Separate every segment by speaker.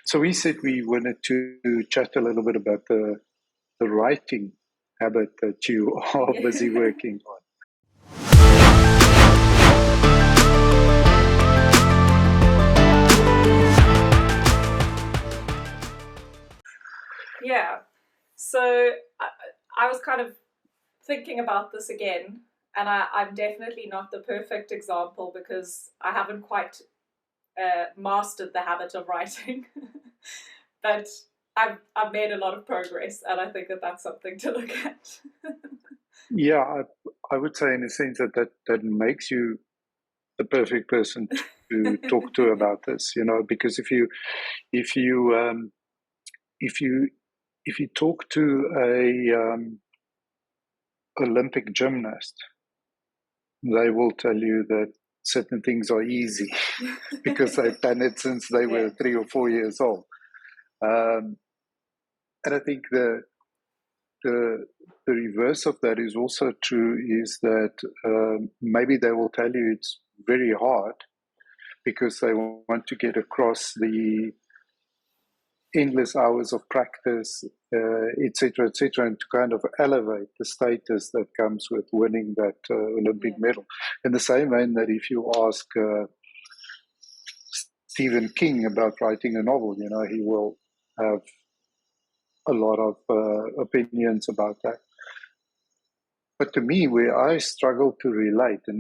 Speaker 1: So we said we wanted to chat a little bit about the writing habit that you are busy working on.
Speaker 2: Yeah. So I was kind of thinking about this again, and I'm definitely not the perfect example because I haven't quite mastered the habit of writing. But I've made a lot of progress, and I think that that's something to look at.
Speaker 1: Yeah, I would say in a sense that makes you the perfect person to talk to about this, because if you if you if you talk to a Olympic gymnast, they will tell you that certain things are easy because they've done it since they were 3 or 4 years old. And I think the reverse of that is also true, is that maybe they will tell you it's very hard because they want to get across the endless hours of practice, et cetera, and to kind of elevate the status that comes with winning that Olympic medal. In the same vein that if you ask Stephen King about writing a novel, he will have a lot of opinions about that. But to me, where I struggle to relate, and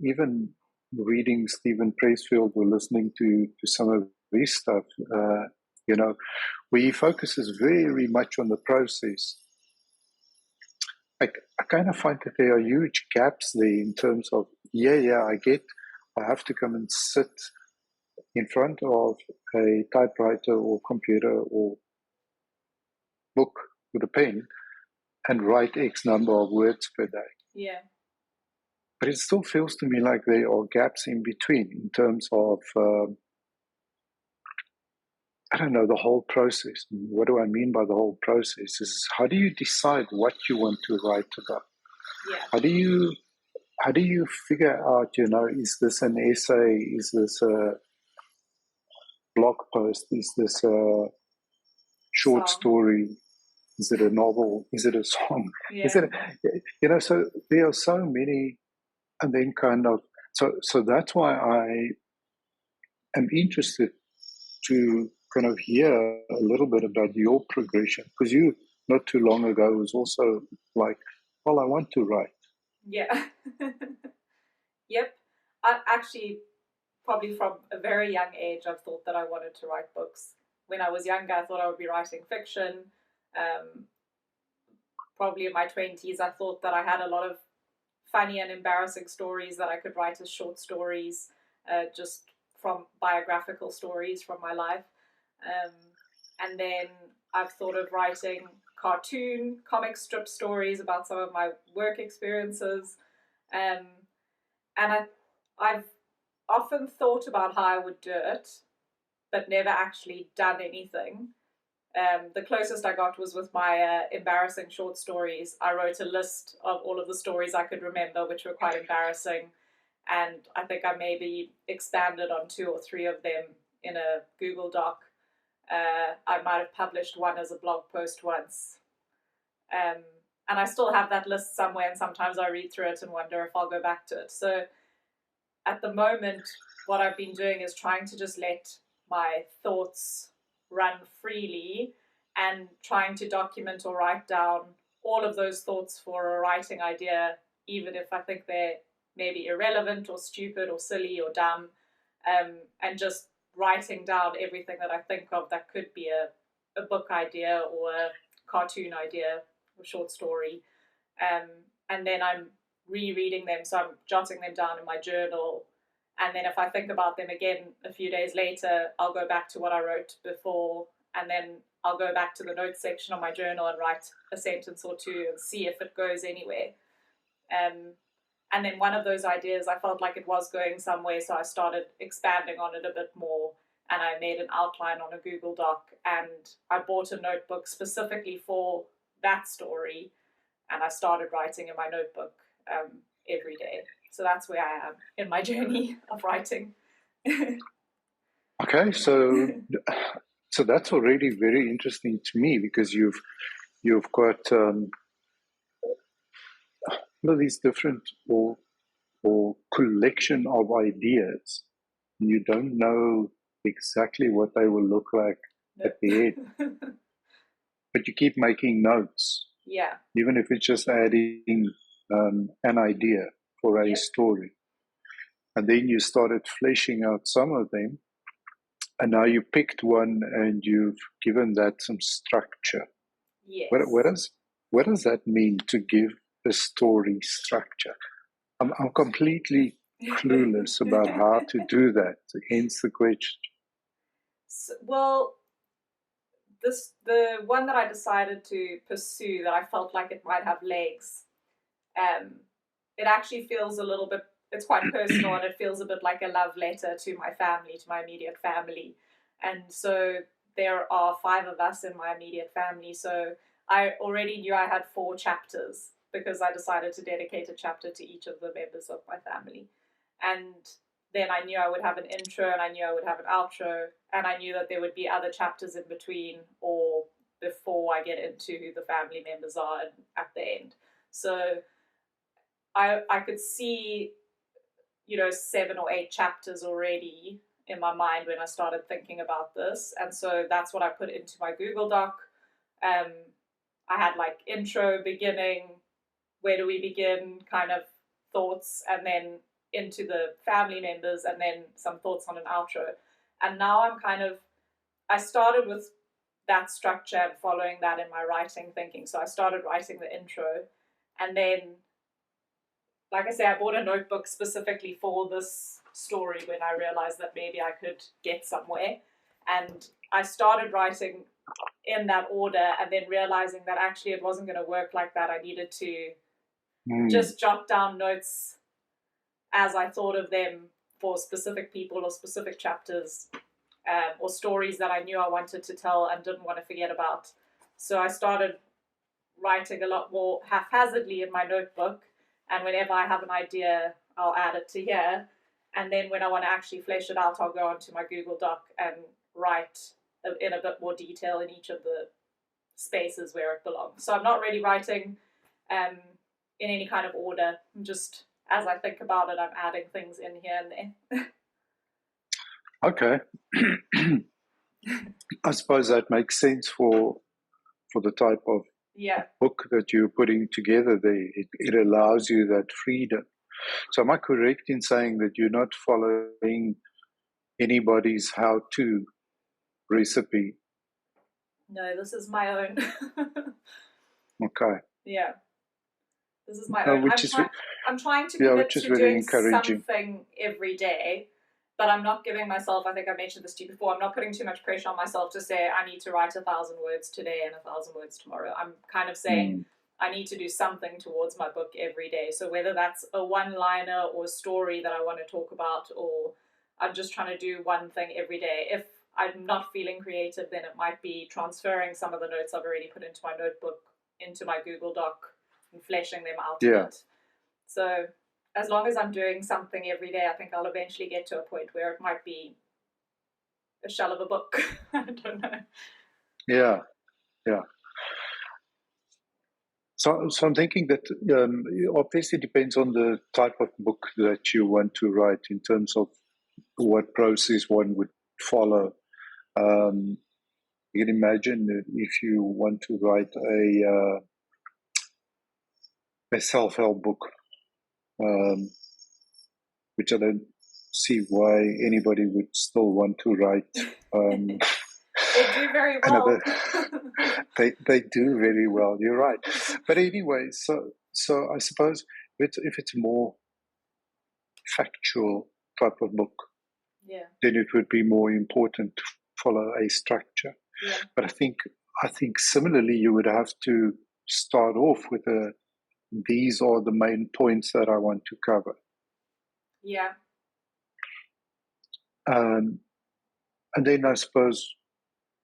Speaker 1: even reading Stephen Pressfield or listening to some of his stuff, where he focuses very much on the process, I kind of find that there are huge gaps there in terms of, I have to come and sit in front of a typewriter or computer or book with a pen and write X number of words per day.
Speaker 2: Yeah.
Speaker 1: But it still feels to me like there are gaps in between in terms of, I don't know, the whole process. What do I mean by the whole process? Is how do you decide what you want to write about?
Speaker 2: Yeah.
Speaker 1: How do you figure out, is this an essay? Is this a blog post? Is this a short story? Is it a novel? Is it a song?
Speaker 2: Yeah.
Speaker 1: Is it, so there are so many, and then so that's why I am interested to kind of hear a little bit about your progression, because you, not too long ago, was also like, well, I want to write.
Speaker 2: Yeah. Yep. I actually, probably from a very young age, I've thought that I wanted to write books. When I was younger, I thought I would be writing fiction. Probably in my 20s, I thought that I had a lot of funny and embarrassing stories that I could write as short stories, just from biographical stories from my life. And then I've thought of writing comic strip stories about some of my work experiences. And I've often thought about how I would do it, but never actually done anything. The closest I got was with my embarrassing short stories. I wrote a list of all of the stories I could remember, which were quite embarrassing. And I think I maybe expanded on 2 or 3 of them in a Google Doc. I might have published one as a blog post once. And I still have that list somewhere, and sometimes I read through it and wonder if I'll go back to it. So at the moment, what I've been doing is trying to just let my thoughts run freely and trying to document or write down all of those thoughts for a writing idea, even if I think they're maybe irrelevant or stupid or silly or dumb, and just writing down everything that I think of that could be a book idea or a cartoon idea or short story. And then I'm rereading them, so I'm jotting them down in my journal. And then if I think about them again a few days later, I'll go back to what I wrote before, and then I'll go back to the notes section of my journal and write a sentence or two and see if it goes anywhere. And then one of those ideas, I felt like it was going somewhere, so I started expanding on it a bit more, and I made an outline on a Google Doc, and I bought a notebook specifically for that story, and I started writing in my notebook every day. So that's where I am in my journey of writing.
Speaker 1: Okay, so So that's already very interesting to me, because you've got all of these different or collection of ideas. You don't know exactly what they will look like at the end,
Speaker 2: Nope.
Speaker 1: but you keep making notes,
Speaker 2: Yeah.
Speaker 1: even if it's just adding an idea for a
Speaker 2: Yep.
Speaker 1: story. And then you started fleshing out some of them, and now you picked one and you've given that some structure. What
Speaker 2: Yes.
Speaker 1: does what does that mean, to give a story structure? I'm completely clueless about how to do that. Hence the question.
Speaker 2: Well, the one that I decided to pursue that I felt like it might have legs, um, it actually feels a little bit. It's quite personal, and it feels a bit like a love letter to my family, to my immediate family, and so there are 5 of us in my immediate family. So I already knew I had 4 chapters because I decided to dedicate a chapter to each of the members of my family, and then I knew I would have an intro, and I knew I would have an outro, and I knew that there would be other chapters in between or before I get into who the family members are at the end. So I could see, 7 or 8 chapters already in my mind when I started thinking about this, and so that's what I put into my Google Doc. Um, I had like intro, beginning, where do we begin, kind of thoughts, and then into the family members, and then some thoughts on an outro. And now I started with that structure and following that in my writing thinking. So I started writing the intro, and then, like I say, I bought a notebook specifically for this story when I realized that maybe I could get somewhere. And I started writing in that order, and then realizing that actually it wasn't going to work like that. I needed to
Speaker 1: Mm,
Speaker 2: just jot down notes as I thought of them for specific people or specific chapters, or stories that I knew I wanted to tell and didn't want to forget about. So I started writing a lot more haphazardly in my notebook, and whenever I have an idea, I'll add it to here. And then when I want to actually flesh it out, I'll go onto my Google Doc and write in a bit more detail in each of the spaces where it belongs. So I'm not really writing um, in any kind of order. I'm just, as I think about it, I'm adding things in here and there.
Speaker 1: okay. I suppose that makes sense for the type of
Speaker 2: Yeah.
Speaker 1: book that you're putting together there. It allows you that freedom. So am I correct in saying that you're not following anybody's how-to recipe?
Speaker 2: No, this is my own.
Speaker 1: Okay.
Speaker 2: Yeah. This is my own.
Speaker 1: Which is
Speaker 2: I'm trying to
Speaker 1: yeah,
Speaker 2: commit
Speaker 1: which is
Speaker 2: to
Speaker 1: very
Speaker 2: doing
Speaker 1: encouraging.
Speaker 2: something every day, but I'm not giving myself, I think I mentioned this to you before, I'm not putting too much pressure on myself to say I need to write 1,000 words today and 1,000 words tomorrow. I'm kind of saying
Speaker 1: Mm,
Speaker 2: I need to do something towards my book every day. So whether that's a one-liner or a story that I want to talk about, or I'm just trying to do one thing every day. If I'm not feeling creative, then it might be transferring some of the notes I've already put into my notebook into my Google Doc and fleshing them out a
Speaker 1: yeah.
Speaker 2: bit. So as long as I'm doing something every day, I think I'll eventually get to a point where it might be a shell of a book. I don't know.
Speaker 1: Yeah. Yeah. So I'm thinking that it obviously depends on the type of book that you want to write in terms of what process one would follow. Um, you can imagine that if you want to write a self-help book, um, which I don't see why anybody would still want to write. Um,
Speaker 2: They do very
Speaker 1: another,
Speaker 2: well.
Speaker 1: they do very well. You're right, but anyway, so I suppose if it's more factual type of book,
Speaker 2: Yeah.
Speaker 1: then it would be more important to follow a structure.
Speaker 2: Yeah.
Speaker 1: But I think similarly, you would have to start off with these are the main points that I want to cover.
Speaker 2: Yeah.
Speaker 1: Um, and then I suppose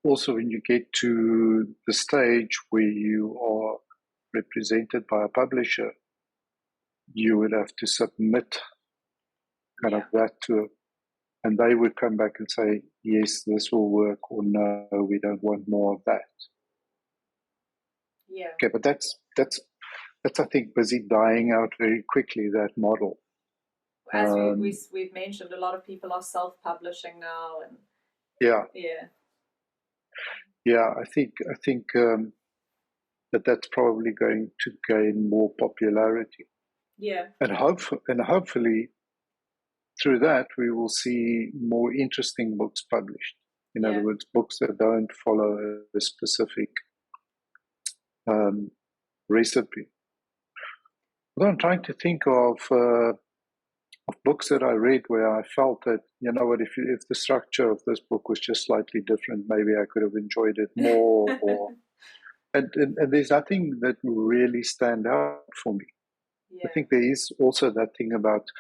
Speaker 1: also when you get to the stage where you are represented by a publisher, you would have to submit kind of
Speaker 2: Yeah.
Speaker 1: that to and they would come back and say, yes, this will work, or no, we don't want more of that.
Speaker 2: Yeah.
Speaker 1: Okay, but that's I think busy dying out very quickly, that model.
Speaker 2: As we've mentioned, a lot of people are self-publishing now, and
Speaker 1: yeah, I think that's probably going to gain more popularity.
Speaker 2: Yeah,
Speaker 1: and hopefully through that we will see more interesting books published. In other words, books that don't follow a specific recipe. Although I'm trying to think of books that I read where I felt that, you know what, if the structure of this book was just slightly different, maybe I could have enjoyed it more. Or and there's nothing that will really stand out for me. I think there is also that thing about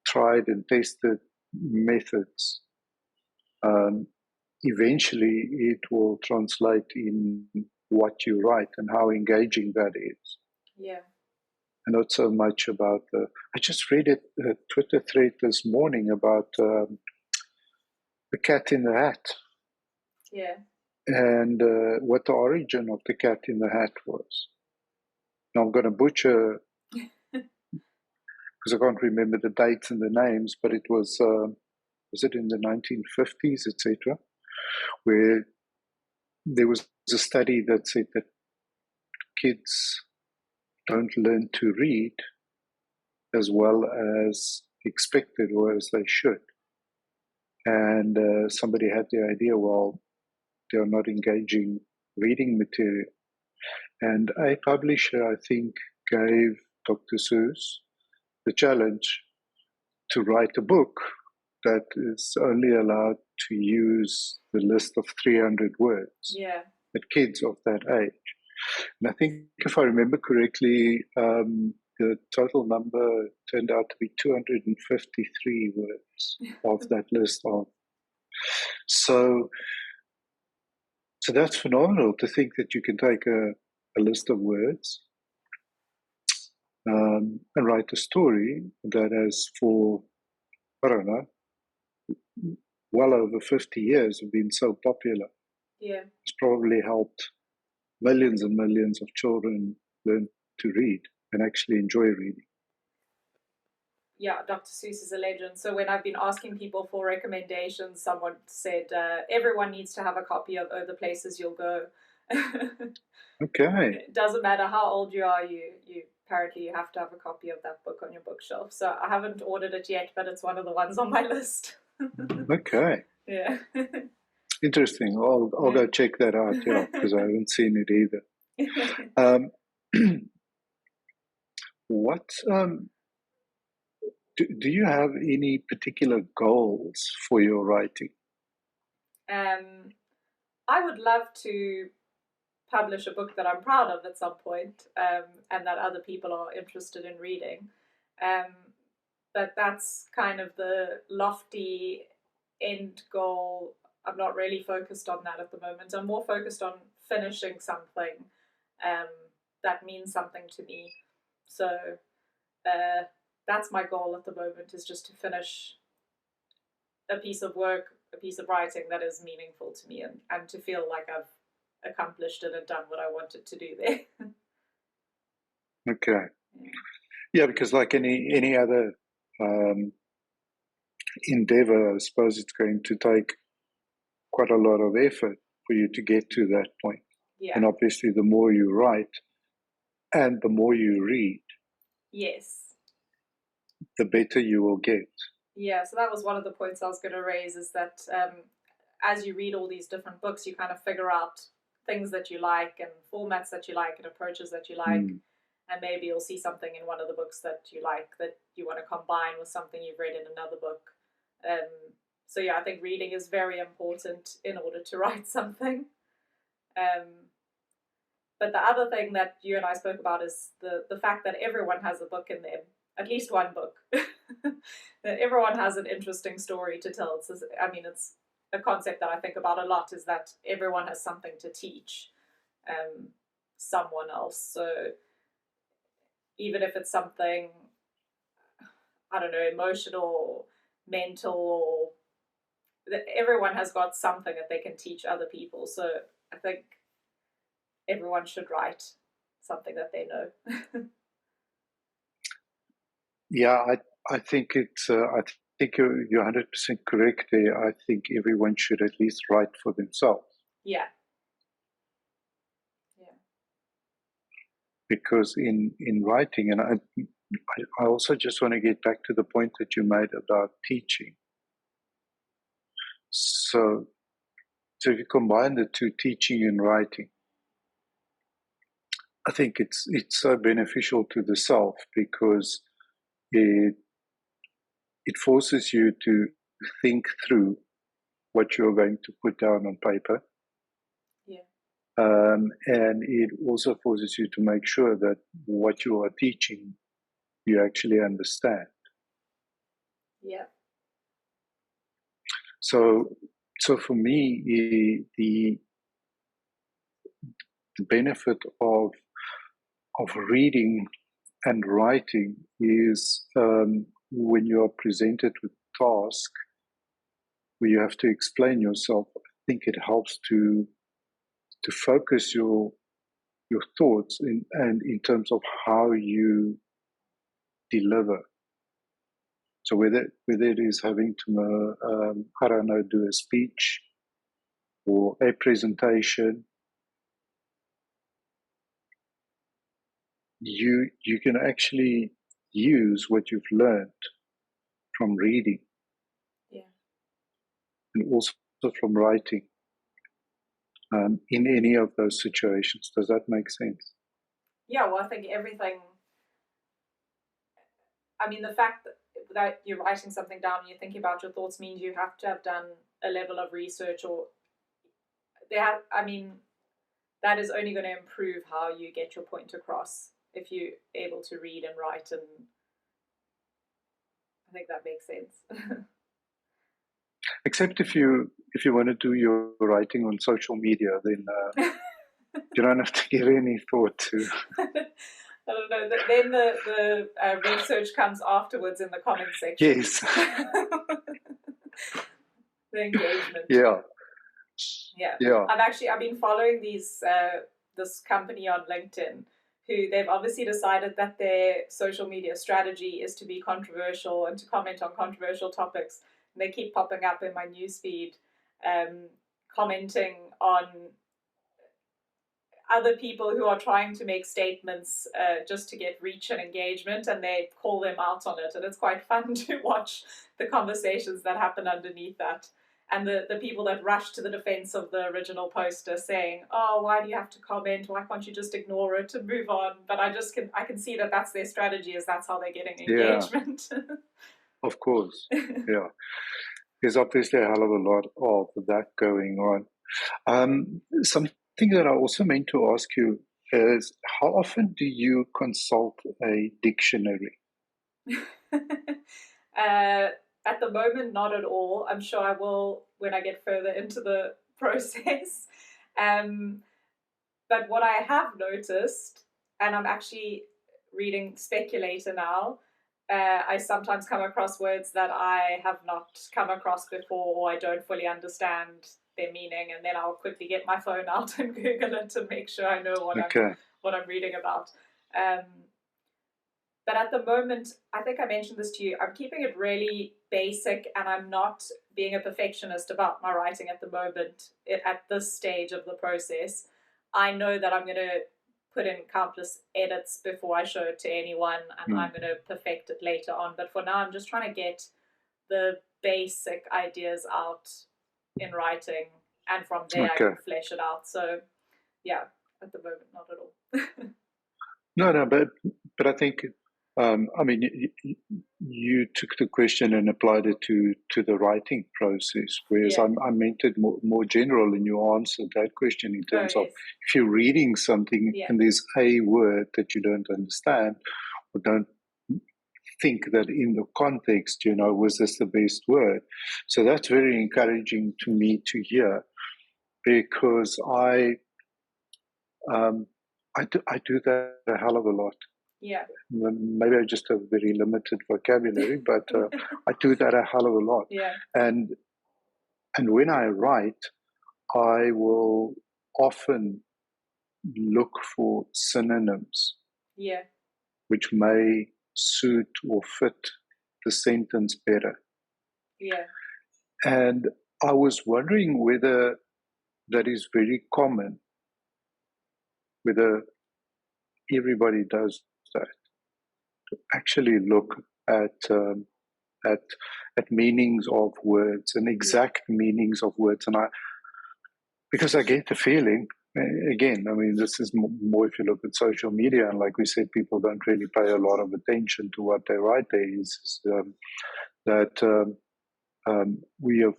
Speaker 1: tried and tested methods. Eventually, it will translate in what you write and how engaging that is.
Speaker 2: Yeah.
Speaker 1: And not so much about I just read a Twitter thread this morning about the cat in the hat.
Speaker 2: Yeah.
Speaker 1: And what the origin of the cat in the hat was. Now I'm going to butcher because I can't remember the dates and the names, but it was it in the 1950s, etc., where there was a study that said that kids don't learn to read as well as expected or as they should. And somebody had the idea, well, they're not engaging reading material. And a publisher, I think, gave Dr. Seuss the challenge to write a book that is only allowed to use the list of 300 words at kids of that age. And I think, if I remember correctly, the total number turned out to be 253 words of that list. So that's phenomenal to think that you can take a list of words and write a story that has, for, I don't know, well over 50 years have been so popular.
Speaker 2: Yeah.
Speaker 1: It's probably helped millions and millions of children learn to read and actually enjoy reading.
Speaker 2: Yeah, Dr. Seuss is a legend. So when I've been asking people for recommendations, someone said everyone needs to have a copy of Oh, the Places You'll Go.
Speaker 1: Okay.
Speaker 2: It doesn't matter how old you are, you apparently you have to have a copy of that book on your bookshelf. So I haven't ordered it yet, but it's one of the ones on my list.
Speaker 1: Okay.
Speaker 2: Yeah.
Speaker 1: Interesting. I'll go check that out, because I haven't seen it either. What do you have any particular goals for your writing?
Speaker 2: I would love to publish a book that I'm proud of at some point, and that other people are interested in reading. But that's kind of the lofty end goal. I'm not really focused on that at the moment. I'm more focused on finishing something that means something to me. So that's my goal at the moment, is just to finish a piece of work, a piece of writing that is meaningful to me, and to feel like I've accomplished it and done what I wanted to do there.
Speaker 1: Okay. Yeah, because like any other endeavor, I suppose it's going to take quite a lot of effort for you to get to that point.
Speaker 2: Yeah.
Speaker 1: And obviously, the more you write and the more you read,
Speaker 2: yes,
Speaker 1: the better you will get.
Speaker 2: Yeah, so that was one of the points I was going to raise, is that as you read all these different books, you kind of figure out things that you like and formats that you like and approaches that you like. And maybe you'll see something in one of the books that you like that you want to combine with something you've read in another book. So yeah, I think reading is very important in order to write something. But the other thing that you and I spoke about is the fact that everyone has a book in them, at least one book. That everyone has an interesting story to tell. It's a concept that I think about a lot, is that everyone has something to teach someone else. So even if it's something, I don't know, emotional, mental, or everyone has got something that they can teach other people. So I think everyone should write something that they know.
Speaker 1: Yeah, I think it's. I think you're 100% correct there. I think everyone should at least write for themselves.
Speaker 2: Yeah.
Speaker 1: Because in writing, and I also just want to get back to the point that you made about teaching. So if you combine the two, teaching and writing, I think it's so beneficial to the self, because it forces you to think through what you're going to put down on paper.
Speaker 2: Yeah.
Speaker 1: And it also forces you to make sure that what you are teaching, you actually understand.
Speaker 2: Yeah.
Speaker 1: So for me, the benefit of reading and writing is, when you are presented with task where you have to explain yourself, I think it helps to focus your thoughts in terms of how you deliver. So whether it is having to, I don't know, do a speech or a presentation, you can actually use what you've learned from reading, and also from writing, in any of those situations. Does that make sense?
Speaker 2: Yeah, well, I think everything. I mean, the fact that you're writing something down and you're thinking about your thoughts means you have to have done a level of research, or I mean, that is only going to improve how you get your point across if you're able to read and write, and I think that makes sense.
Speaker 1: Except if you want to do your writing on social media, then you don't have to give any thought to.
Speaker 2: I don't know. Then the research comes afterwards in the comment section.
Speaker 1: Yes.
Speaker 2: The engagement.
Speaker 1: Yeah.
Speaker 2: Yeah. I've been following this company on LinkedIn, who they've obviously decided that their social media strategy is to be controversial and to comment on controversial topics. And they keep popping up in my newsfeed, commenting on other people who are trying to make statements just to get reach and engagement, and they call them out on it. And it's quite fun to watch the conversations that happen underneath that. And the people that rush to the defense of the original poster saying, oh, why do you have to comment? Why can't you just ignore it and move on? But I can see that that's their strategy, is that's how they're getting engagement.
Speaker 1: Yeah. Of course. Yeah. There's obviously a hell of a lot of that going on. Something that I also meant to ask you is, how often do you consult a dictionary?
Speaker 2: At the moment, not at all. I'm sure I will when I get further into the process. But what I have noticed, and I'm actually reading Speculator now, I sometimes come across words that I have not come across before, or I don't fully understand their meaning, and then I'll quickly get my phone out and Google it to make sure I know what I'm reading about. But at the moment, I think I mentioned this to you, I'm keeping it really basic, and I'm not being a perfectionist about my writing at the moment, at this stage of the process. I know that I'm going to put in countless edits before I show it to anyone, and I'm going to perfect it later on. But for now, I'm just trying to get the basic ideas out in writing, and from there I can flesh it out. So, yeah, at the moment, not at all.
Speaker 1: No, but I think, I mean, you took the question and applied it to the writing process, whereas I meant it more general, and you answered that question in terms of if you're reading something and there's a word that you don't understand or don't think that in the context, was this the best word? So that's very encouraging to me to hear, because I do that a hell of a lot.
Speaker 2: Yeah.
Speaker 1: Maybe I just have very limited vocabulary, but I do that a hell of a lot.
Speaker 2: Yeah.
Speaker 1: And And when I write, I will often look for synonyms
Speaker 2: Yeah.
Speaker 1: which may suit or fit the sentence better.
Speaker 2: Yeah.
Speaker 1: And I was wondering whether that is very common, whether everybody does that, actually look at at at meanings of words and exact meanings of words. And because I get the feeling, again, I mean, this is more if you look at social media, and like we said, people don't really pay a lot of attention to what they write. There is that we have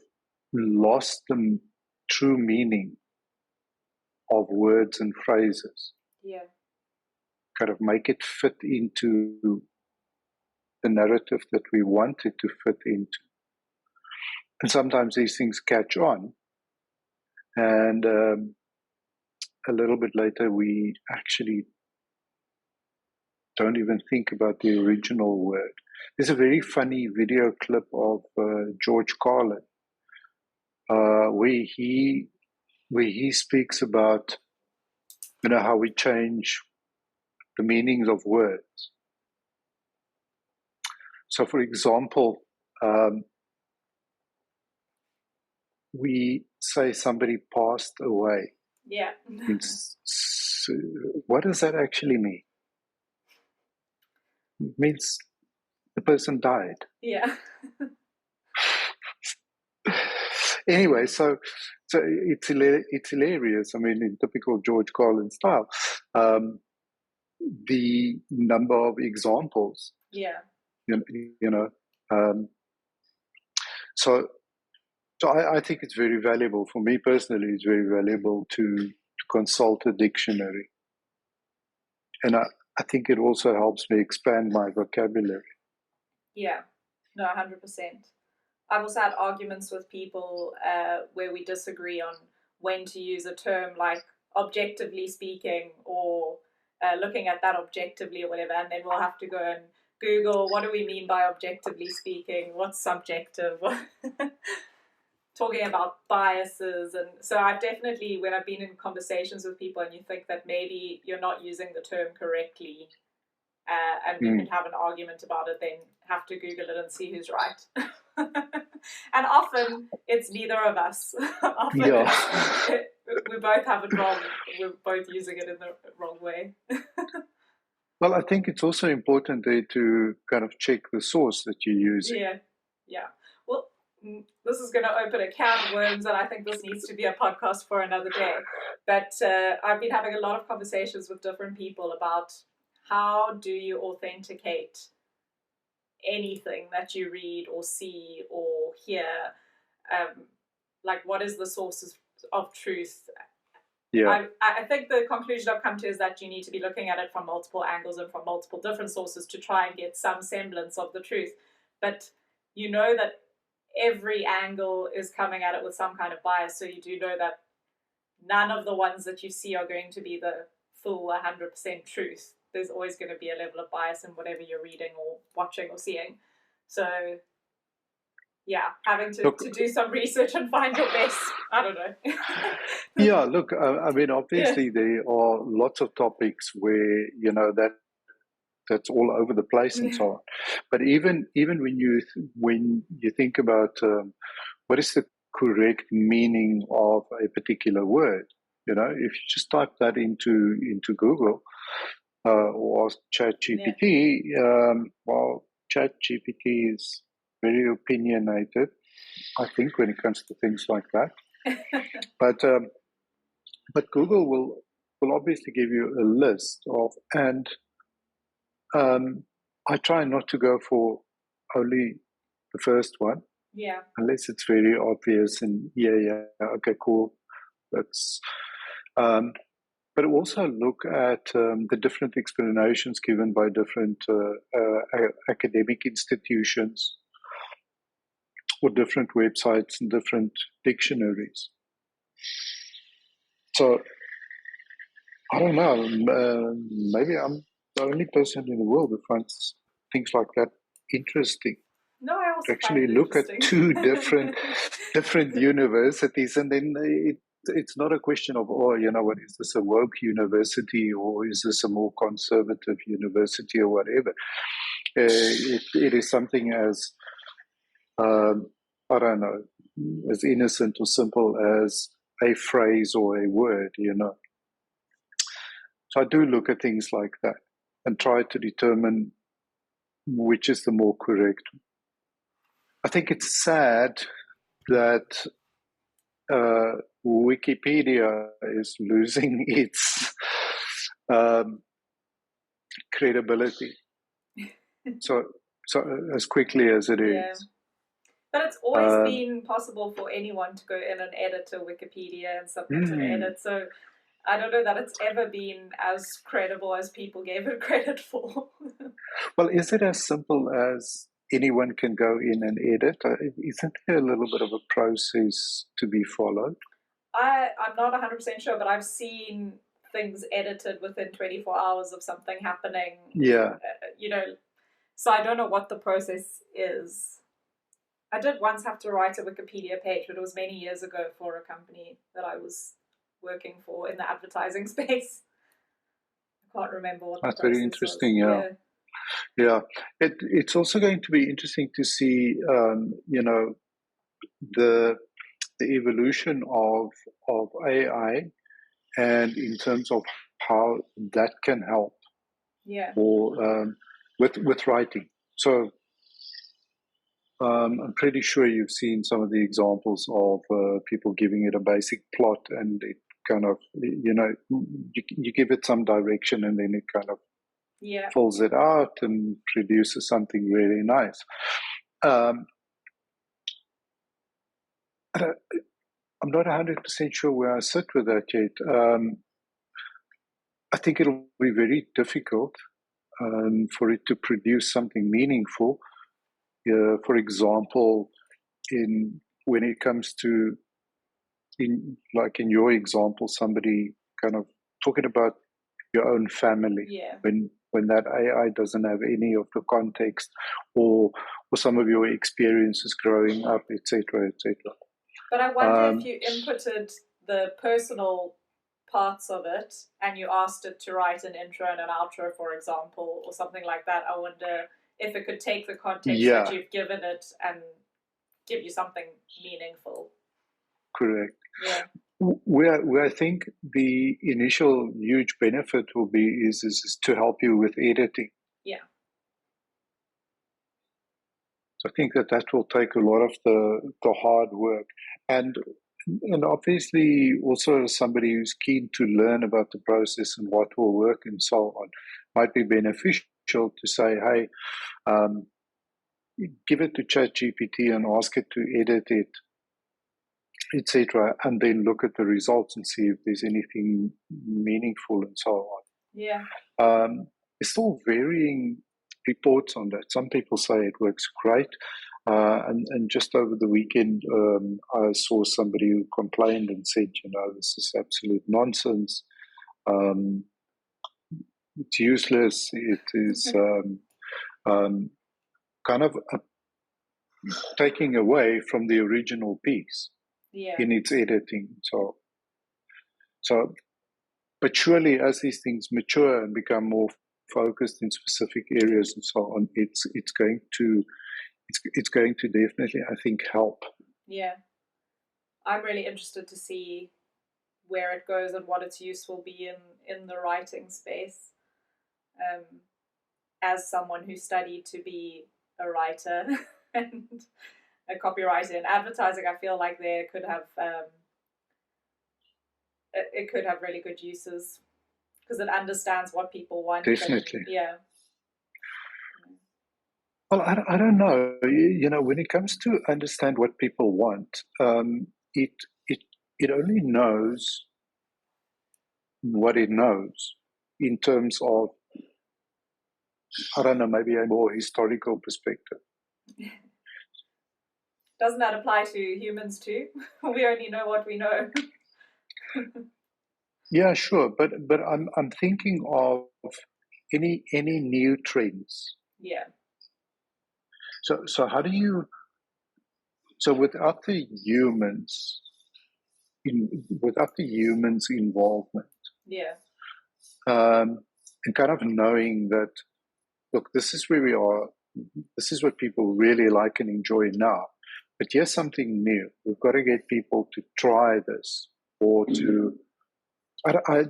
Speaker 1: lost the true meaning of words and phrases.
Speaker 2: Yeah.
Speaker 1: Kind of make it fit into the narrative that we want it to fit into. And sometimes these things catch on, and a little bit later we actually don't even think about the original word. There's a very funny video clip of George Carlin where he speaks about how we change the meanings of words. So, for example, we say somebody passed away.
Speaker 2: Yeah.
Speaker 1: What does that actually mean? It means the person died.
Speaker 2: Yeah.
Speaker 1: Anyway, so it's hilarious. I mean, in typical George Carlin style, the number of examples.
Speaker 2: Yeah.
Speaker 1: You know, um, so I think it's very valuable for me personally. It's very valuable to consult a dictionary, and I think it also helps me expand my vocabulary.
Speaker 2: Yeah. No, 100%. I've also had arguments with people where we disagree on when to use a term like objectively speaking or looking at that objectively or whatever, and then we'll have to go and Google what do we mean by objectively speaking, what's subjective, talking about biases. And so I've definitely, when I've been in conversations with people and you think that maybe you're not using the term correctly, and we could have an argument about it, then have to Google it and see who's right. And often it's neither of us. Often we both have it wrong. We're both using it in the wrong way.
Speaker 1: Well, I think it's also important there to kind of check the source that you're using.
Speaker 2: Yeah. Well, this is going to open a can of worms, and I think this needs to be a podcast for another day. But I've been having a lot of conversations with different people about how do you authenticate anything that you read or see or hear? Like, what is the sources of truth?
Speaker 1: Yeah.
Speaker 2: I think the conclusion I've come to is that you need to be looking at it from multiple angles and from multiple different sources to try and get some semblance of the truth. But you know that every angle is coming at it with some kind of bias, so you do know that none of the ones that you see are going to be the full 100% truth. There's always going to be a level of bias in whatever you're reading or watching or seeing. So, yeah, having to do some research and find your best. I don't know.
Speaker 1: Yeah, look, I mean, obviously there are lots of topics where, that's all over the place and so on. But even when you think about what is the correct meaning of a particular word, if you just type that into Google or ask ChatGPT, well, ChatGPT is very opinionated, I think, when it comes to things like that. But Google will obviously give you a list of, and I try not to go for only the first one.
Speaker 2: Yeah.
Speaker 1: Unless it's very obvious and okay, cool. That's but also look at the different explanations given by different academic institutions or different websites and different dictionaries. So I don't know. Maybe I'm the only person in the world who finds things like that interesting.
Speaker 2: No, I also find
Speaker 1: actually
Speaker 2: it
Speaker 1: look at
Speaker 2: interesting.
Speaker 1: two different universities, and then it's not a question of, oh, what is this, a woke university, or is this a more conservative university, or whatever. It is something as I don't know, as innocent or simple as a phrase or a word. So I do look at things like that and try to determine which is the more correct. I think it's sad that Wikipedia is losing its um, credibility so as quickly as it
Speaker 2: Yeah.
Speaker 1: is.
Speaker 2: But it's always
Speaker 1: Um,
Speaker 2: been possible for anyone to go in and edit a Wikipedia and submit an
Speaker 1: hmm,
Speaker 2: edit. So I don't know that it's ever been as credible as people gave it credit for.
Speaker 1: well, is it as simple as anyone can go in and edit? Isn't there a little bit of a process to be followed?
Speaker 2: I'm not 100% sure, but I've seen things edited within 24 hours of something happening,
Speaker 1: Yeah.
Speaker 2: so I don't know what the process is. I did once have to write a Wikipedia page, but it was many years ago for a company that I was working for in the advertising space. I can't remember what the
Speaker 1: That's very
Speaker 2: process was.
Speaker 1: interesting. Yeah.
Speaker 2: Yeah.
Speaker 1: Yeah. It's also going to be interesting to see, the evolution of AI, and in terms of how that can help,
Speaker 2: Yeah.
Speaker 1: or with writing. So I'm pretty sure you've seen some of the examples of people giving it a basic plot, and it kind of, you give it some direction, and then it kind of
Speaker 2: Yeah.
Speaker 1: fills it out and produces something really nice. Um, I'm not 100% sure where I sit with that yet. I think it'll be very difficult for it to produce something meaningful. For example, in when it comes to, in your example, somebody kind of talking about your own family,
Speaker 2: Yeah.
Speaker 1: when that AI doesn't have any of the context, or some of your experiences growing up, etc., etc.
Speaker 2: But I wonder if
Speaker 1: Um,
Speaker 2: you inputted the personal parts of it and you asked it to write an intro and an outro, for example, or something like that. I wonder if it could take the context that
Speaker 1: yeah,
Speaker 2: you've given it and give you something meaningful.
Speaker 1: correct.
Speaker 2: Yeah.
Speaker 1: Where I think the initial huge benefit will be is to help you with editing.
Speaker 2: Yeah.
Speaker 1: So I think that will take a lot of the hard work, and obviously also somebody who's keen to learn about the process and what will work and so on, might be beneficial to say, hey, um, give it to ChatGPT and ask it to edit it, etc., and then look at the results and see if there's anything meaningful and so on.
Speaker 2: Yeah.
Speaker 1: There's still varying reports on that. Some people say it works great. And just over the weekend, I saw somebody who complained and said, this is absolute nonsense. It's useless. It is kind of taking away from the original piece
Speaker 2: Yeah.
Speaker 1: in its editing. So, but surely as these things mature and become more focused in specific areas and so on, it's going to definitely, I think, help.
Speaker 2: Yeah. I'm really interested to see where it goes and what its use will be in the writing space. Um, as someone who studied to be a writer and a copywriter in advertising, I feel like there could have it could have really good uses because it understands what people want.
Speaker 1: Definitely.
Speaker 2: Yeah.
Speaker 1: Well, I don't know. When it comes to understand what people want, it it it only knows what it knows in terms of, I don't know, maybe a more historical perspective.
Speaker 2: Doesn't that apply to humans too? We only know what we know.
Speaker 1: Yeah, sure, but I'm thinking of any new trends.
Speaker 2: Yeah.
Speaker 1: So how do you? So without the humans, without the humans' involvement,
Speaker 2: Yeah.
Speaker 1: And kind of knowing that, look, this is where we are. This is what people really like and enjoy now. But here's something new. We've got to get people to try this or to. I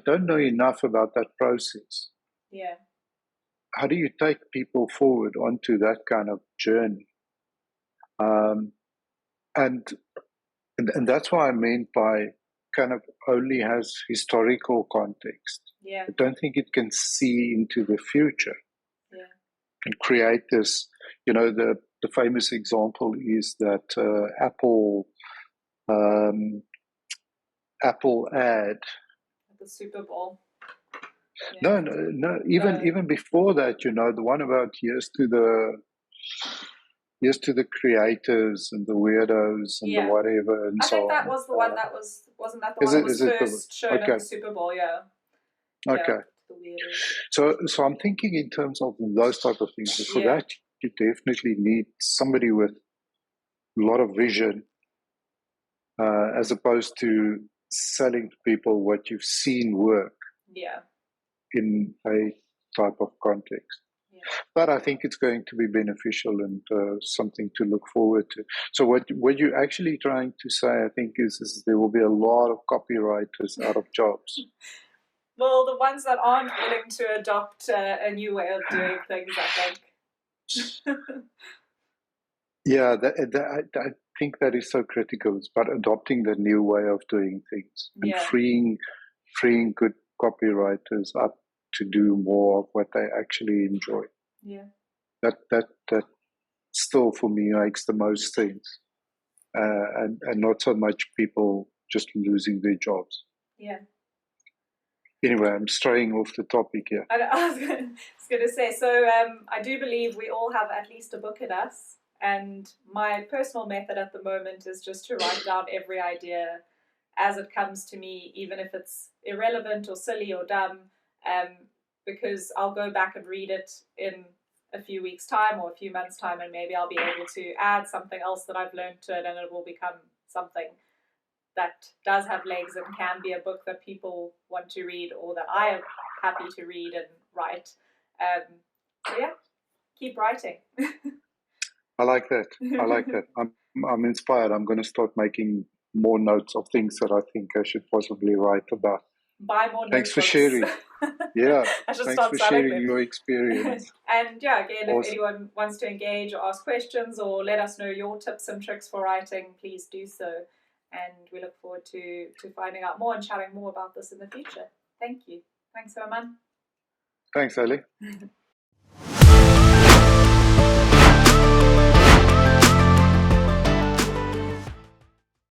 Speaker 1: don't know enough about that process.
Speaker 2: Yeah.
Speaker 1: How do you take people forward onto that kind of journey? Um, and, and that's what I meant by kind of only has historical context.
Speaker 2: Yeah.
Speaker 1: I don't think it can see into the future.
Speaker 2: Yeah.
Speaker 1: And create this. The famous example is that um, Apple ad.
Speaker 2: The Super Bowl.
Speaker 1: Yeah. No. Even before that, the one about here's to the creators and the weirdos and the whatever and
Speaker 2: I
Speaker 1: so
Speaker 2: think that
Speaker 1: on.
Speaker 2: was the one that wasn't that the
Speaker 1: Is
Speaker 2: one that
Speaker 1: it?
Speaker 2: was
Speaker 1: Is it the
Speaker 2: first shown at
Speaker 1: okay?
Speaker 2: the Super Bowl? Yeah.
Speaker 1: Okay.
Speaker 2: Yeah. The weirdos.
Speaker 1: So I'm thinking in terms of those type of things. For that, you definitely need somebody with a lot of vision, as opposed to selling to people what you've seen work in a type of context.
Speaker 2: Yeah.
Speaker 1: But I think it's going to be beneficial and something to look forward to. So what you're actually trying to say, I think, is there will be a lot of copywriters out of jobs.
Speaker 2: Well, the ones that aren't willing to adopt a new way of doing things, I think.
Speaker 1: Yeah, I think that is so critical. It's about adopting the new way of doing things and freeing good copywriters up to do more of what they actually enjoy.
Speaker 2: Yeah.
Speaker 1: That still for me makes the most sense, and not so much people just losing their jobs.
Speaker 2: Yeah.
Speaker 1: Anyway, I'm straying off the topic here.
Speaker 2: I was going to say, so I do believe we all have at least a book in us. And my personal method at the moment is just to write down every idea as it comes to me, even if it's irrelevant or silly or dumb, because I'll go back and read it in a few weeks' time or a few months' time, and maybe I'll be able to add something else that I've learned to it, and it will become something that does have legs and can be a book that people want to read or that I am happy to read and write. So yeah, keep writing.
Speaker 1: I like that. I'm inspired. I'm going to start making more notes of things that I think I should possibly write about.
Speaker 2: Buy more
Speaker 1: Thanks for
Speaker 2: notebooks.
Speaker 1: sharing. Yeah,
Speaker 2: thanks
Speaker 1: for sharing them. Your experience.
Speaker 2: And yeah, again, awesome. If anyone wants to engage or ask questions or let us know your tips and tricks for writing, please do so. And we look forward to finding out more and chatting more about this in the future. Thank you. Thanks, Herman.
Speaker 1: Thanks, Ali.